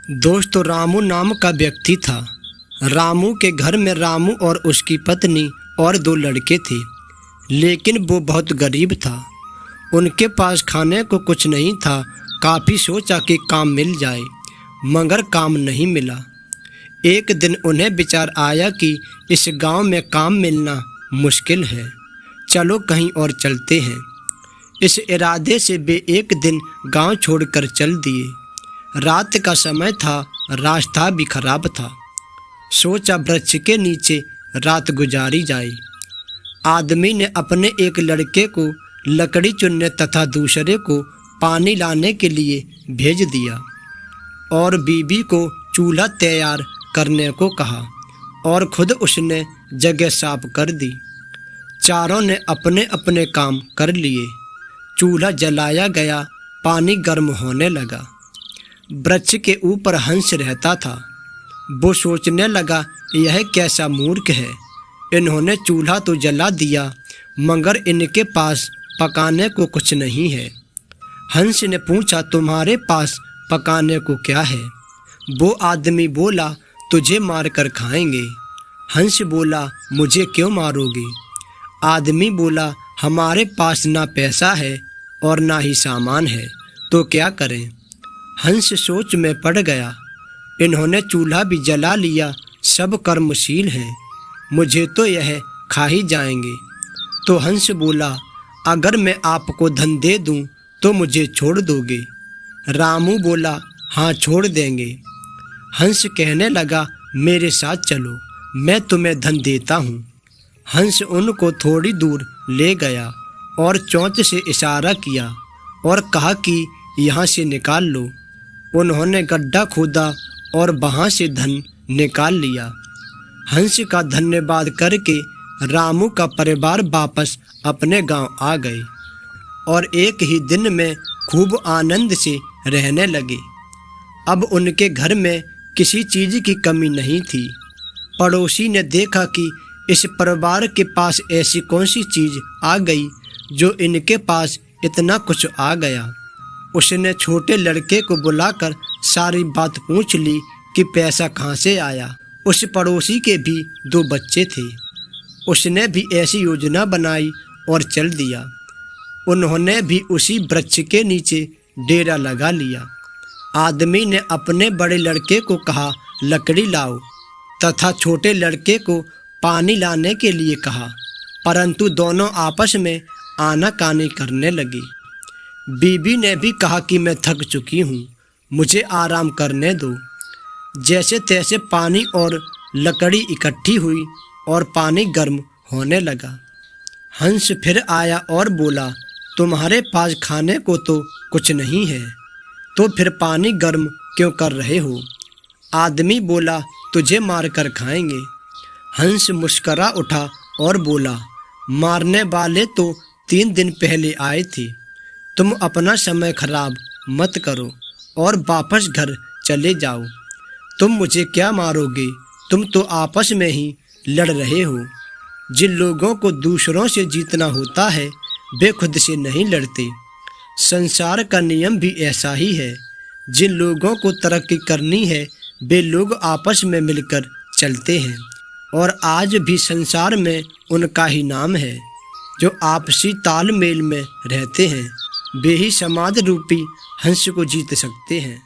दोस्तों, रामू नाम का व्यक्ति था। रामू के घर में रामू और उसकी पत्नी और 2 लड़के थे, लेकिन वो बहुत गरीब था। उनके पास खाने को कुछ नहीं था। काफ़ी सोचा कि काम मिल जाए, मगर काम नहीं मिला। एक दिन उन्हें विचार आया कि इस गांव में काम मिलना मुश्किल है, चलो कहीं और चलते हैं। इस इरादे से वे एक दिन गांव छोड़कर चल दिए। रात का समय था, रास्ता भी खराब था। सोचा वृक्ष के नीचे रात गुजारी जाए। आदमी ने अपने एक लड़के को लकड़ी चुनने तथा दूसरे को पानी लाने के लिए भेज दिया और बीबी को चूल्हा तैयार करने को कहा और खुद उसने जगह साफ कर दी। चारों ने अपने अपने काम कर लिए। चूल्हा जलाया गया, पानी गर्म होने लगा। वृक्ष के ऊपर हंस रहता था। वो सोचने लगा, यह कैसा मूर्ख है, इन्होंने चूल्हा तो जला दिया मगर इनके पास पकाने को कुछ नहीं है। हंस ने पूछा, तुम्हारे पास पकाने को क्या है? वो आदमी बोला, तुझे मार कर खाएंगे। हंस बोला, मुझे क्यों मारोगे? आदमी बोला, हमारे पास ना पैसा है और ना ही सामान है, तो क्या करें? हंस सोच में पड़ गया। इन्होंने चूल्हा भी जला लिया, सब कर्मशील हैं, मुझे तो यह खा ही जाएंगे। तो हंस बोला, अगर मैं आपको धन दे दूं तो मुझे छोड़ दोगे? रामू बोला, हाँ छोड़ देंगे। हंस कहने लगा, मेरे साथ चलो, मैं तुम्हें धन देता हूँ। हंस उनको थोड़ी दूर ले गया और चोंच से इशारा किया और कहा कि यहाँ से निकाल लो। उन्होंने गड्ढा खोदा और वहाँ से धन निकाल लिया। हंस का धन्यवाद करके रामू का परिवार वापस अपने गांव आ गए और एक ही दिन में खूब आनंद से रहने लगे। अब उनके घर में किसी चीज़ की कमी नहीं थी। पड़ोसी ने देखा कि इस परिवार के पास ऐसी कौन सी चीज़ आ गई जो इनके पास इतना कुछ आ गया। उसने छोटे लड़के को बुलाकर सारी बात पूछ ली कि पैसा कहाँ से आया। उस पड़ोसी के भी 2 बच्चे थे। उसने भी ऐसी योजना बनाई और चल दिया। उन्होंने भी उसी वृक्ष के नीचे डेरा लगा लिया। आदमी ने अपने बड़े लड़के को कहा, लकड़ी लाओ, तथा छोटे लड़के को पानी लाने के लिए कहा, परंतु दोनों आपस में आनाकानी करने लगे। बीबी ने भी कहा कि मैं थक चुकी हूँ, मुझे आराम करने दो। जैसे तैसे पानी और लकड़ी इकट्ठी हुई और पानी गर्म होने लगा। हंस फिर आया और बोला, तुम्हारे पास खाने को तो कुछ नहीं है, तो फिर पानी गर्म क्यों कर रहे हो? आदमी बोला, तुझे मार कर खाएंगे। हंस मुस्करा उठा और बोला, मारने वाले तो 3 दिन पहले आए थे। तुम अपना समय खराब मत करो और वापस घर चले जाओ। तुम मुझे क्या मारोगे? तुम तो आपस में ही लड़ रहे हो। जिन लोगों को दूसरों से जीतना होता है वे खुद से नहीं लड़ते। संसार का नियम भी ऐसा ही है। जिन लोगों को तरक्की करनी है वे लोग आपस में मिलकर चलते हैं और आज भी संसार में उनका ही नाम है। जो आपसी तालमेल में रहते हैं वे ही समाज रूपी हंस को जीत सकते हैं।